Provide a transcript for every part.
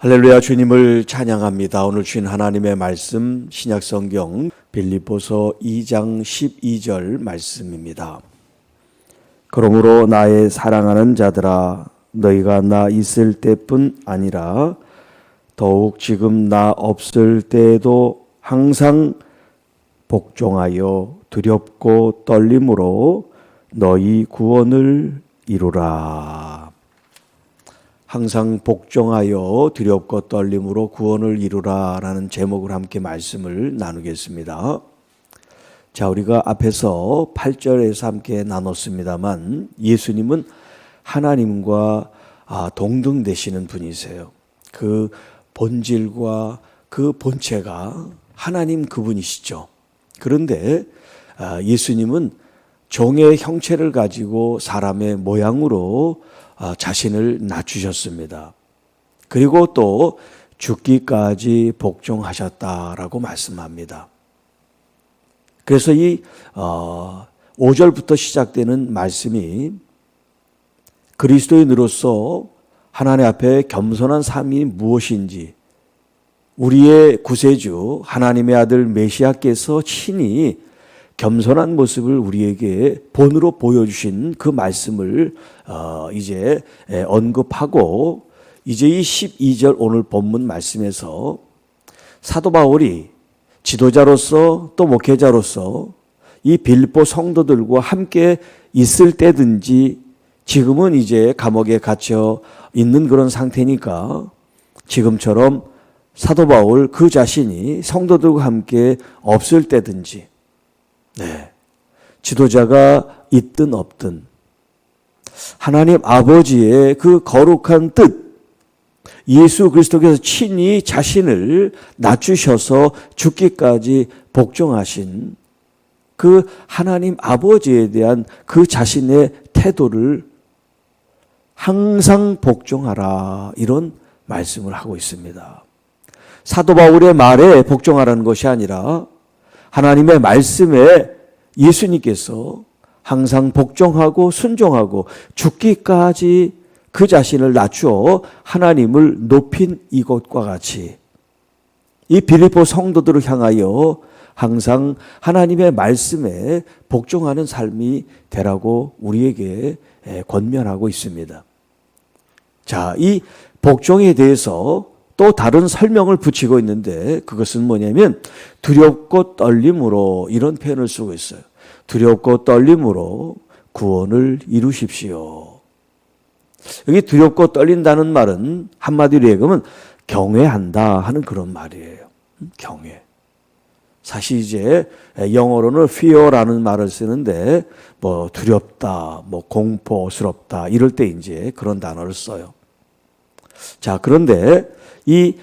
할렐루야, 주님을 찬양합니다. 오늘 주신 하나님의 말씀 신약성경 빌립보서 2장 12절 말씀입니다. 그러므로 나의 사랑하는 자들아, 너희가 나 있을 때뿐 아니라 더욱 지금 나 없을 때에도 항상 복종하여 두렵고 떨림으로 너희 구원을 이루라. 항상 복종하여 두렵고 떨림으로 구원을 이루라 라는 제목을 함께 말씀을 나누겠습니다. 자, 우리가 앞에서 8절에서 함께 나눴습니다만 예수님은 하나님과 동등되시는 분이세요. 그 본질과 그 본체가 하나님 그분이시죠. 그런데 예수님은 종의 형체를 가지고 사람의 모양으로 자신을 낮추셨습니다. 그리고 또 죽기까지 복종하셨다라고 말씀합니다. 그래서 이 5절부터 시작되는 말씀이 그리스도인으로서 하나님 앞에 겸손한 삶이 무엇인지, 우리의 구세주 하나님의 아들 메시아께서 친히 겸손한 모습을 우리에게 본으로 보여주신 그 말씀을 이제 언급하고, 이제 이 12절 오늘 본문 말씀에서 사도 바울이 지도자로서 또 목회자로서 이 빌립보 성도들과 함께 있을 때든지, 지금은 이제 감옥에 갇혀 있는 그런 상태니까 지금처럼 사도 바울 그 자신이 성도들과 함께 없을 때든지, 지도자가 있든 없든 하나님 아버지의 그 거룩한 뜻, 예수 그리스도께서 친히 자신을 낮추셔서 죽기까지 복종하신 그 하나님 아버지에 대한 그 자신의 태도를 항상 복종하라, 이런 말씀을 하고 있습니다. 사도 바울의 말에 복종하라는 것이 아니라 하나님의 말씀에 예수님께서 항상 복종하고 순종하고 죽기까지 그 자신을 낮추어 하나님을 높인 이것과 같이 이 빌립보 성도들을 향하여 항상 하나님의 말씀에 복종하는 삶이 되라고 우리에게 권면하고 있습니다. 자, 이 복종에 대해서 또 다른 설명을 붙이고 있는데, 그것은 뭐냐면 두렵고 떨림으로, 이런 표현을 쓰고 있어요. 두렵고 떨림으로 구원을 이루십시오. 여기 두렵고 떨린다는 말은 한마디로 얘기하면 경외한다 하는 그런 말이에요. 경외. 사실 이제 영어로는 fear라는 말을 쓰는데 뭐 두렵다, 뭐 공포스럽다 이럴 때 이제 그런 단어를 써요. 자, 그런데 이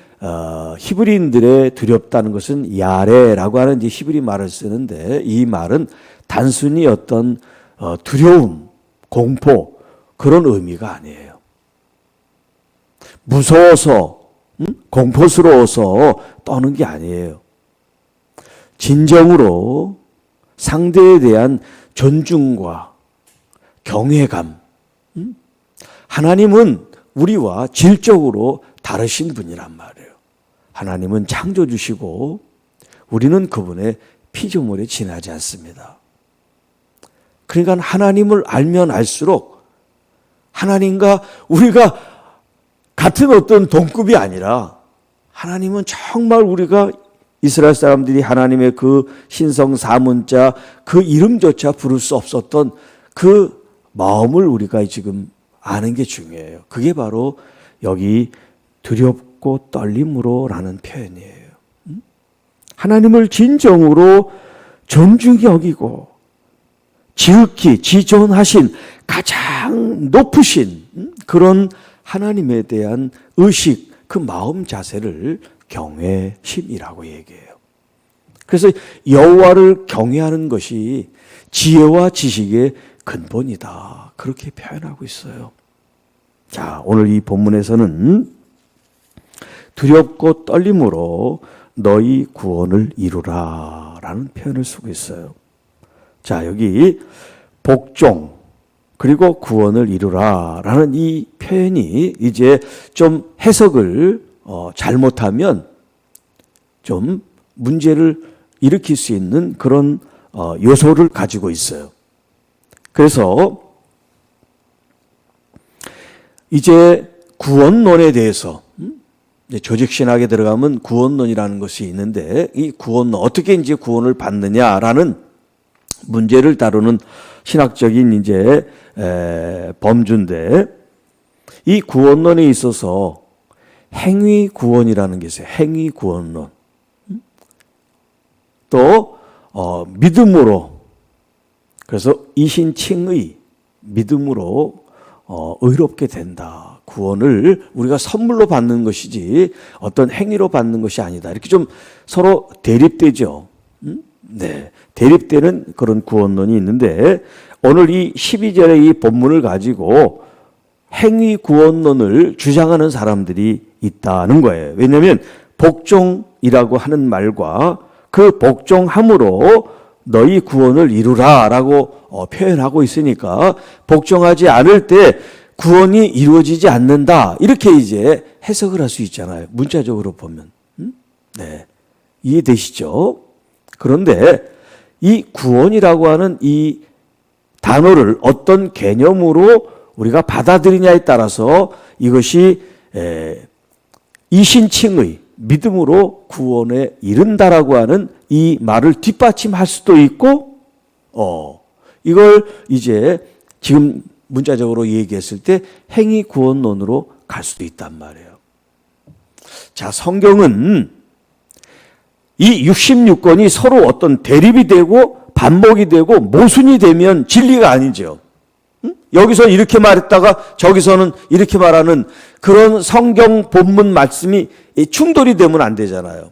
히브리인들의 두렵다는 것은 야레라고 하는 이제 히브리 말을 쓰는데, 이 말은 단순히 어떤 두려움, 공포 그런 의미가 아니에요. 무서워서, 공포스러워서 떠는 게 아니에요. 진정으로 상대에 대한 존중과 경외감. 하나님은 우리와 질적으로 다르신 분이란 말이에요. 하나님은 창조주시고 우리는 그분의 피조물에 지나지 않습니다. 그러니까 하나님을 알면 알수록 하나님과 우리가 같은 어떤 동급이 아니라, 하나님은 정말 우리가 이스라엘 사람들이 하나님의 그 신성 사문자 그 이름조차 부를 수 없었던 그 마음을 우리가 지금 아는 게 중요해요. 그게 바로 여기 두렵고 떨림으로 라는 표현이에요. 하나님을 진정으로 존중히 여기고 지극히 지존하신 가장 높으신 그런 하나님에 대한 의식, 그 마음 자세를 경외심이라고 얘기해요. 그래서 여호와를 경외하는 것이 지혜와 지식의 근본이다, 그렇게 표현하고 있어요. 자, 오늘 이 본문에서는 두렵고 떨림으로 너희 구원을 이루라 라는 표현을 쓰고 있어요. 자, 여기 복종 그리고 구원을 이루라 라는 이 표현이 이제 좀 해석을 잘못하면 좀 문제를 일으킬 수 있는 그런 요소를 가지고 있어요. 그래서 이제 구원론에 대해서 조직신학에 들어가면 구원론이라는 것이 있는데 이 구원론 어떻게 이제 구원을 받느냐라는 문제를 다루는 신학적인 이제 범주인데 이 구원론에 있어서 행위 구원이라는 게 있어요. 행위 구원론. 또 믿음으로 그래서 이신칭의 믿음으로 의롭게 된다. 구원을 우리가 선물로 받는 것이지 어떤 행위로 받는 것이 아니다. 이렇게 좀 서로 대립되죠. 네, 대립되는 그런 구원론이 있는데 오늘 이 12절의 이 본문을 가지고 행위 구원론을 주장하는 사람들이 있다는 거예요. 왜냐하면 복종이라고 하는 말과 그 복종함으로 너희 구원을 이루라라고 표현하고 있으니까 복종하지 않을 때 구원이 이루어지지 않는다. 이렇게 이제 해석을 할 수 있잖아요. 문자적으로 보면. 네. 이해되시죠? 그런데 이 구원이라고 하는 이 단어를 어떤 개념으로 우리가 받아들이냐에 따라서 이것이 이신칭의 믿음으로 구원에 이른다라고 하는 이 말을 뒷받침할 수도 있고 이걸 이제 지금 문자적으로 얘기했을 때 행위 구원론으로 갈 수도 있단 말이에요. 자, 성경은 이 66권이 서로 어떤 대립이 되고 반복이 되고 모순이 되면 진리가 아니죠. 여기서 이렇게 말했다가 저기서는 이렇게 말하는 그런 성경 본문 말씀이 충돌이 되면 안 되잖아요.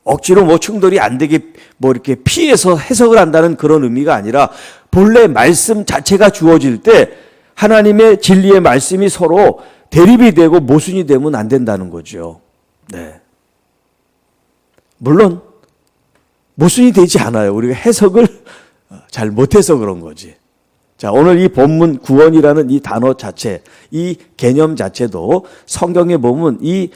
억지로 충돌이 안 되게 이렇게 피해서 해석을 한다는 그런 의미가 아니라 본래 말씀 자체가 주어질 때 하나님의 진리의 말씀이 서로 대립이 되고 모순이 되면 안 된다는 거죠. 네. 물론 모순이 되지 않아요. 우리가 해석을 잘 못해서 그런 거지. 자, 오늘 이 본문 구원이라는 이 단어 자체, 이 개념 자체도 성경에 보면 이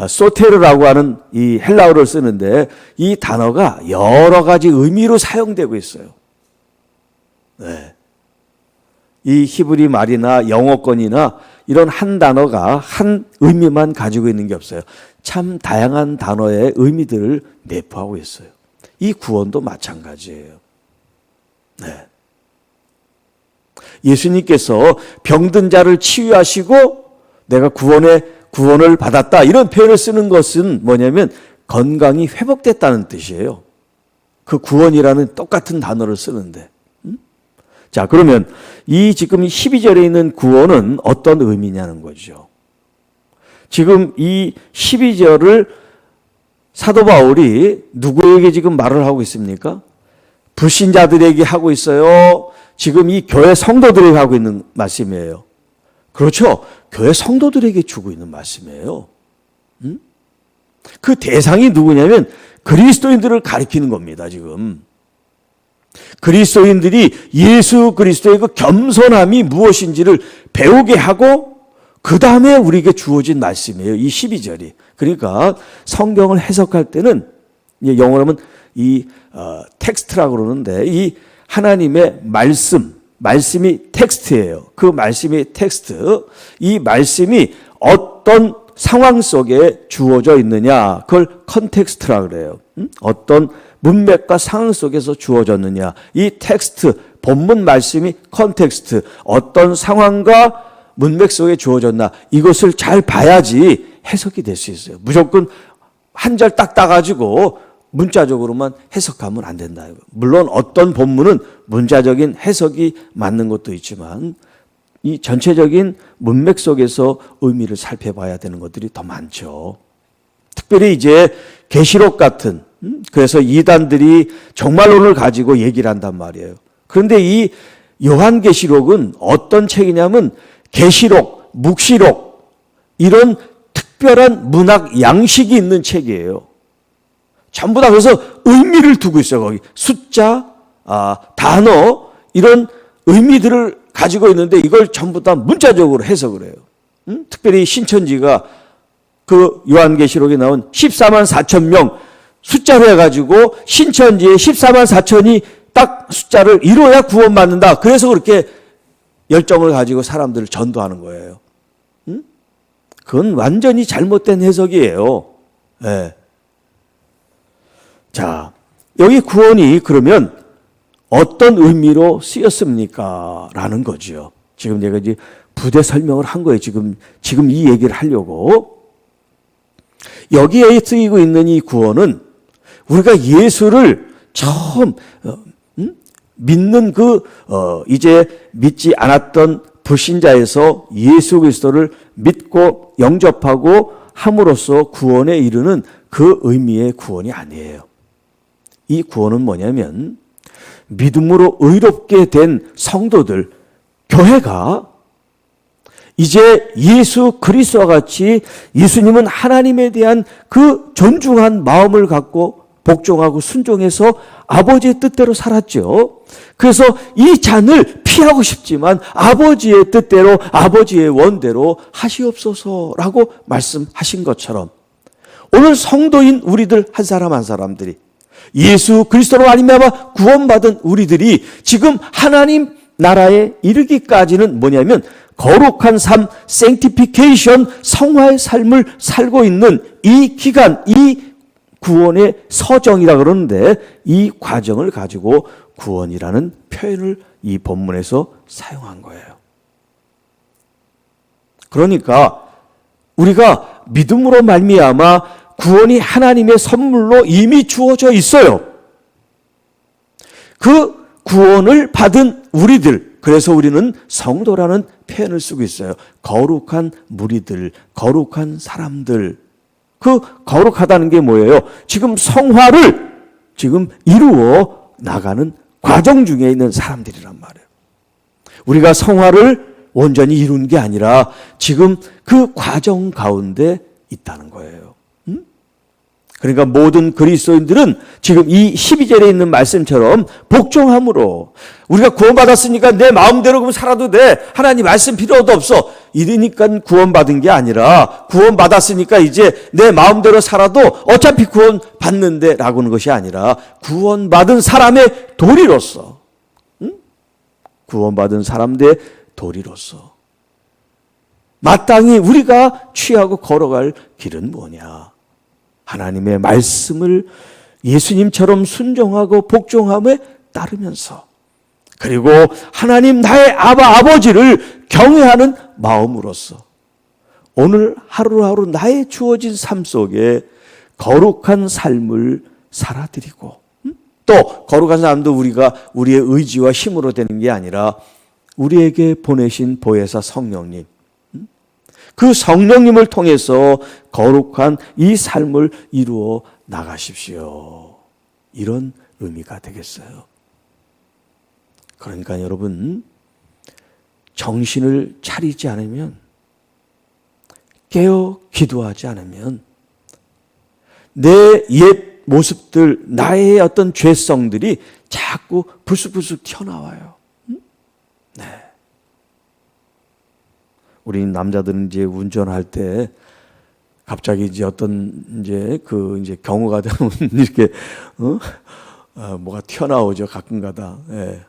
소테르라고 하는 이 헬라어를 쓰는데 이 단어가 여러 가지 의미로 사용되고 있어요. 네. 이 히브리 말이나 영어권이나 이런 한 단어가 한 의미만 가지고 있는 게 없어요. 참 다양한 단어의 의미들을 내포하고 있어요. 이 구원도 마찬가지예요. 네. 예수님께서 병든 자를 치유하시고 내가 구원을 받았다 이런 표현을 쓰는 것은 뭐냐면 건강이 회복됐다는 뜻이에요. 그 구원이라는 똑같은 단어를 쓰는데. 자, 그러면 이 지금 12절에 있는 구원은 어떤 의미냐는 거죠. 지금 이 12절을 사도 바울이 누구에게 지금 말을 하고 있습니까? 불신자들에게 하고 있어요. 지금 이 교회 성도들에게 하고 있는 말씀이에요. 그렇죠? 교회 성도들에게 주고 있는 말씀이에요. 그 대상이 누구냐면 그리스도인들을 가리키는 겁니다, 지금. 그리스도인들이 예수 그리스도의 그 겸손함이 무엇인지를 배우게 하고 그 다음에 우리에게 주어진 말씀이에요. 이 12절이. 그러니까 성경을 해석할 때는 영어로 하면 이 텍스트라고 그러는데 이 하나님의 말씀이 텍스트예요. 그 말씀이 텍스트. 이 말씀이 어떤 상황 속에 주어져 있느냐. 그걸 컨텍스트라고 그래요. 어떤 문맥과 상황 속에서 주어졌느냐. 이 텍스트, 본문 말씀이 컨텍스트. 어떤 상황과 문맥 속에 주어졌나. 이것을 잘 봐야지 해석이 될 수 있어요. 무조건 한 절 딱 따가지고 문자적으로만 해석하면 안 된다. 물론 어떤 본문은 문자적인 해석이 맞는 것도 있지만 이 전체적인 문맥 속에서 의미를 살펴봐야 되는 것들이 더 많죠. 특별히 이제 계시록 같은 그래서 이단들이 정말론을 가지고 얘기를 한단 말이에요. 그런데 이 요한계시록은 어떤 책이냐면 계시록, 묵시록 이런 특별한 문학 양식이 있는 책이에요. 전부 다 그래서 의미를 두고 있어요. 거기 숫자, 단어 이런 의미들을 가지고 있는데 이걸 전부 다 문자적으로 해석을 해요. 특별히 신천지가 그 요한계시록에 나온 14만 4천 명 숫자로 해가지고 신천지에 14만 4천이 딱 숫자를 이뤄야 구원받는다. 그래서 그렇게 열정을 가지고 사람들을 전도하는 거예요. 응? 그건 완전히 잘못된 해석이에요. 네. 자, 여기 구원이 그러면 어떤 의미로 쓰였습니까? 라는 거죠. 지금 내가 이제 부대 설명을 한 거예요. 지금 이 얘기를 하려고. 여기에 쓰이고 있는 이 구원은 우리가 예수를 처음 믿는 이제 믿지 않았던 불신자에서 예수 그리스도를 믿고 영접하고 함으로써 구원에 이르는 그 의미의 구원이 아니에요. 이 구원은 뭐냐면 믿음으로 의롭게 된 성도들, 교회가 이제 예수 그리스도와 같이 예수님은 하나님에 대한 그 존중한 마음을 갖고 복종하고 순종해서 아버지의 뜻대로 살았죠. 그래서 이 잔을 피하고 싶지만 아버지의 뜻대로 아버지의 원대로 하시옵소서라고 말씀하신 것처럼 오늘 성도인 우리들 한 사람 한 사람들이 예수 그리스도로 말미암아 구원받은 우리들이 지금 하나님 나라에 이르기까지는 뭐냐면 거룩한 삶, sanctification, 성화의 삶을 살고 있는 이 기간, 이 구원의 서정이라 그러는데 이 과정을 가지고 구원이라는 표현을 이 본문에서 사용한 거예요. 그러니까 우리가 믿음으로 말미암아 구원이 하나님의 선물로 이미 주어져 있어요. 그 구원을 받은 우리들, 그래서 우리는 성도라는 표현을 쓰고 있어요. 거룩한 무리들, 거룩한 사람들. 그 거룩하다는 게 뭐예요? 지금 성화를 지금 이루어 나가는 과정 중에 있는 사람들이란 말이에요. 우리가 성화를 온전히 이룬 게 아니라 지금 그 과정 가운데 있다는 거예요. 그러니까 모든 그리스도인들은 지금 이 12절에 있는 말씀처럼 복종함으로 우리가 구원받았으니까 내 마음대로 그럼 살아도 돼. 하나님 말씀 필요도 없어. 이러니까 구원받은 게 아니라 구원받았으니까 이제 내 마음대로 살아도 어차피 구원받는데 라고 하는 것이 아니라 구원받은 사람의 도리로서 구원받은 사람들의 도리로서 마땅히 우리가 취하고 걸어갈 길은 뭐냐? 하나님의 말씀을 예수님처럼 순종하고 복종함에 따르면서 그리고 하나님 나의 아버지를 경외하는 마음으로서 오늘 하루하루 나의 주어진 삶 속에 거룩한 삶을 살아드리고 또 거룩한 삶도 우리가 우리의 의지와 힘으로 되는 게 아니라 우리에게 보내신 보혜사 성령님 그 성령님을 통해서 거룩한 이 삶을 이루어 나가십시오. 이런 의미가 되겠어요. 그러니까 여러분 정신을 차리지 않으면 깨어 기도하지 않으면 내 옛 모습들 나의 어떤 죄성들이 자꾸 불쑥불쑥 튀어나와요. 네. 우리 남자들은 이제 운전할 때 갑자기 이제 어떤 이제 경우가 되면 이렇게 뭐가 튀어나오죠 가끔가다. 예.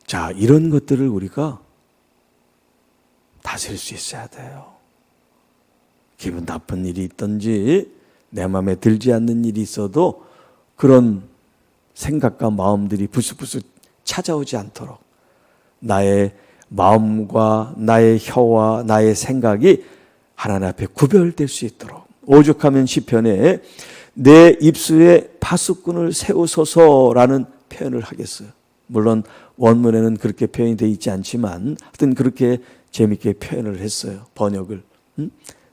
자 이런 것들을 우리가 다스릴 수 있어야 돼요. 기분 나쁜 일이 있든지 내 마음에 들지 않는 일이 있어도 그런 생각과 마음들이 불쑥불쑥 찾아오지 않도록 나의 마음과 나의 혀와 나의 생각이 하나님 앞에 구별될 수 있도록 오죽하면 시편에 내 입술에 파수꾼을 세우소서라는 표현을 하겠어요. 물론 원문에는 그렇게 표현이 되어 있지 않지만 하여튼 그렇게 재밌게 표현을 했어요. 번역을.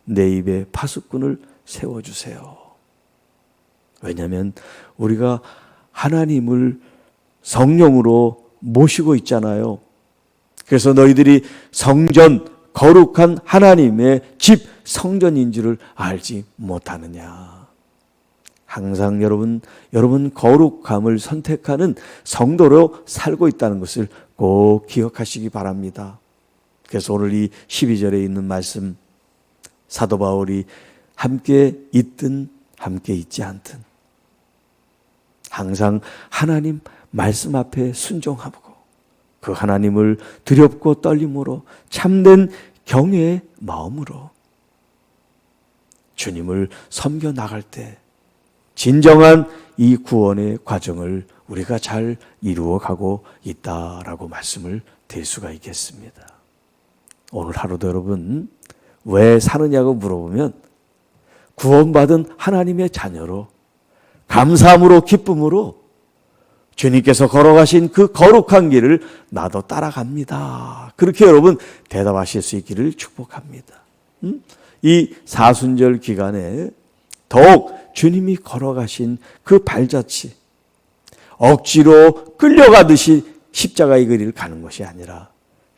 내 입에 파수꾼을 세워주세요. 왜냐하면 우리가 하나님을 성령으로 모시고 있잖아요. 그래서 너희들이 성전, 거룩한 하나님의 집 성전인 줄을 알지 못하느냐. 항상 여러분 거룩함을 선택하는 성도로 살고 있다는 것을 꼭 기억하시기 바랍니다. 그래서 오늘 이 12절에 있는 말씀, 사도 바울이 함께 있든 함께 있지 않든 항상 하나님 말씀 앞에 순종하고 그 하나님을 두렵고 떨림으로 참된 경외의 마음으로 주님을 섬겨 나갈 때 진정한 이 구원의 과정을 우리가 잘 이루어가고 있다라고 말씀을 드릴 수가 있겠습니다. 오늘 하루도 여러분 왜 사느냐고 물어보면 구원받은 하나님의 자녀로 감사함으로 기쁨으로 주님께서 걸어가신 그 거룩한 길을 나도 따라갑니다. 그렇게 여러분 대답하실 수 있기를 축복합니다. 이 사순절 기간에 더욱 주님이 걸어가신 그 발자취, 억지로 끌려가듯이 십자가의 길을 가는 것이 아니라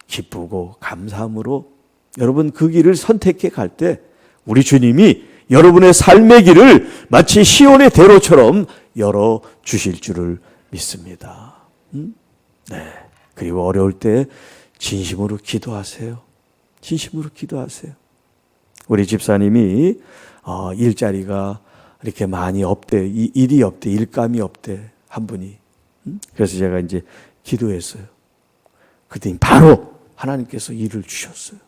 기쁘고 감사함으로 여러분 그 길을 선택해 갈 때 우리 주님이 여러분의 삶의 길을 마치 시온의 대로처럼 열어주실 줄을 믿습니다. 네. 그리고 어려울 때 진심으로 기도하세요. 진심으로 기도하세요. 우리 집사님이 일자리가 이렇게 많이 없대, 일이 없대, 일감이 없대, 한 분이. 그래서 제가 이제 기도했어요. 그랬더니 바로 하나님께서 일을 주셨어요.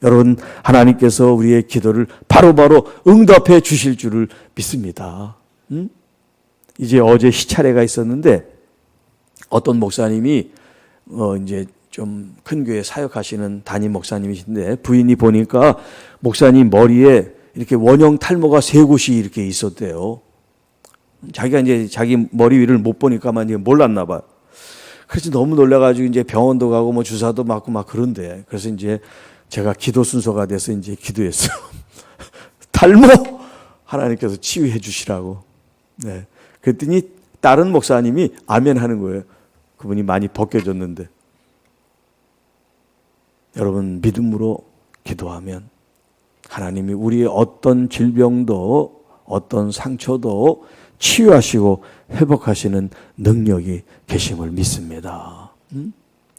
여러분, 하나님께서 우리의 기도를 바로바로 응답해 주실 줄을 믿습니다. 이제 어제 시차례가 있었는데 어떤 목사님이 이제 좀 큰 교회 사역하시는 담임 목사님이신데 부인이 보니까 목사님 머리에 이렇게 원형 탈모가 3곳이 이렇게 있었대요. 자기가 이제 자기 머리 위를 못 보니까만 이제 몰랐나 봐요. 그래서 너무 놀라가지고 이제 병원도 가고 뭐 주사도 맞고 막 그런데 그래서 이제 제가 기도 순서가 돼서 이제 기도했어요. 탈모 하나님께서 치유해 주시라고. 네. 그랬더니 다른 목사님이 아멘 하는 거예요. 그분이 많이 벗겨졌는데. 여러분 믿음으로 기도하면 하나님이 우리의 어떤 질병도 어떤 상처도 치유하시고 회복하시는 능력이 계심을 믿습니다.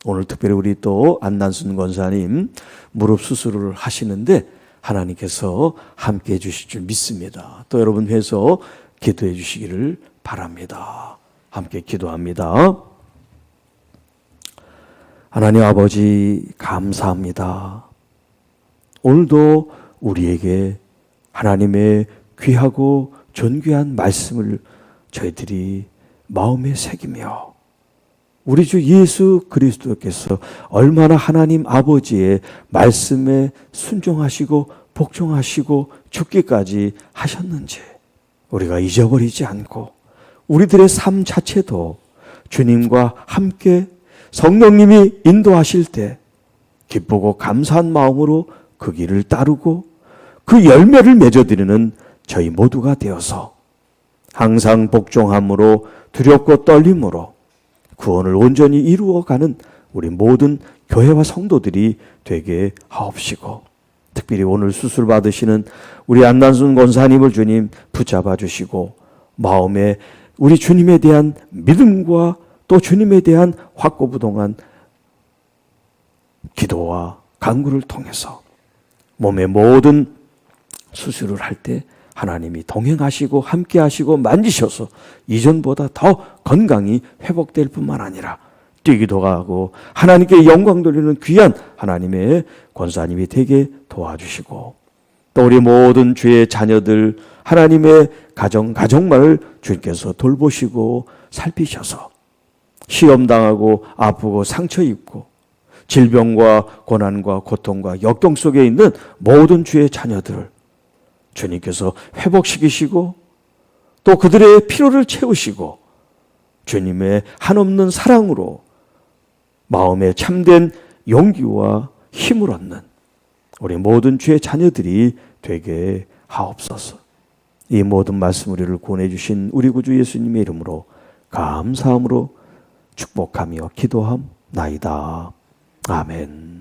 오늘 특별히 우리 또 안난순 권사님 무릎 수술을 하시는데 하나님께서 함께해 주실 줄 믿습니다. 또 여러분 해서 기도해 주시기를 바랍니다. 함께 기도합니다. 하나님 아버지 감사합니다. 오늘도 우리에게 하나님의 귀하고 존귀한 말씀을 저희들이 마음에 새기며 우리 주 예수 그리스도께서 얼마나 하나님 아버지의 말씀에 순종하시고 복종하시고 죽기까지 하셨는지 우리가 잊어버리지 않고 우리들의 삶 자체도 주님과 함께 성령님이 인도하실 때 기쁘고 감사한 마음으로 그 길을 따르고 그 열매를 맺어드리는 저희 모두가 되어서 항상 복종함으로 두렵고 떨림으로 구원을 온전히 이루어가는 우리 모든 교회와 성도들이 되게 하옵시고 특별히 오늘 수술 받으시는 우리 안난순 권사님을 주님 붙잡아 주시고 마음에 우리 주님에 대한 믿음과 또 주님에 대한 확고부동한 기도와 간구를 통해서 몸의 모든 수술을 할 때 하나님이 동행하시고 함께하시고 만지셔서 이전보다 더 건강이 회복될 뿐만 아니라 뛰기도 하고 하나님께 영광 돌리는 귀한 하나님의 권사님이 되게 도와주시고 또 우리 모든 주의 자녀들 하나님의 가정만을 주님께서 돌보시고 살피셔서 시험당하고 아프고 상처 입고 질병과 고난과 고통과 역경 속에 있는 모든 주의 자녀들을 주님께서 회복시키시고 또 그들의 필요를 채우시고 주님의 한없는 사랑으로 마음에 참된 용기와 힘을 얻는 우리 모든 주의 자녀들이 되게 하옵소서. 이 모든 말씀 우리를 권해 주신 우리 구주 예수님의 이름으로 감사함으로 축복하며 기도함나이다. 아멘.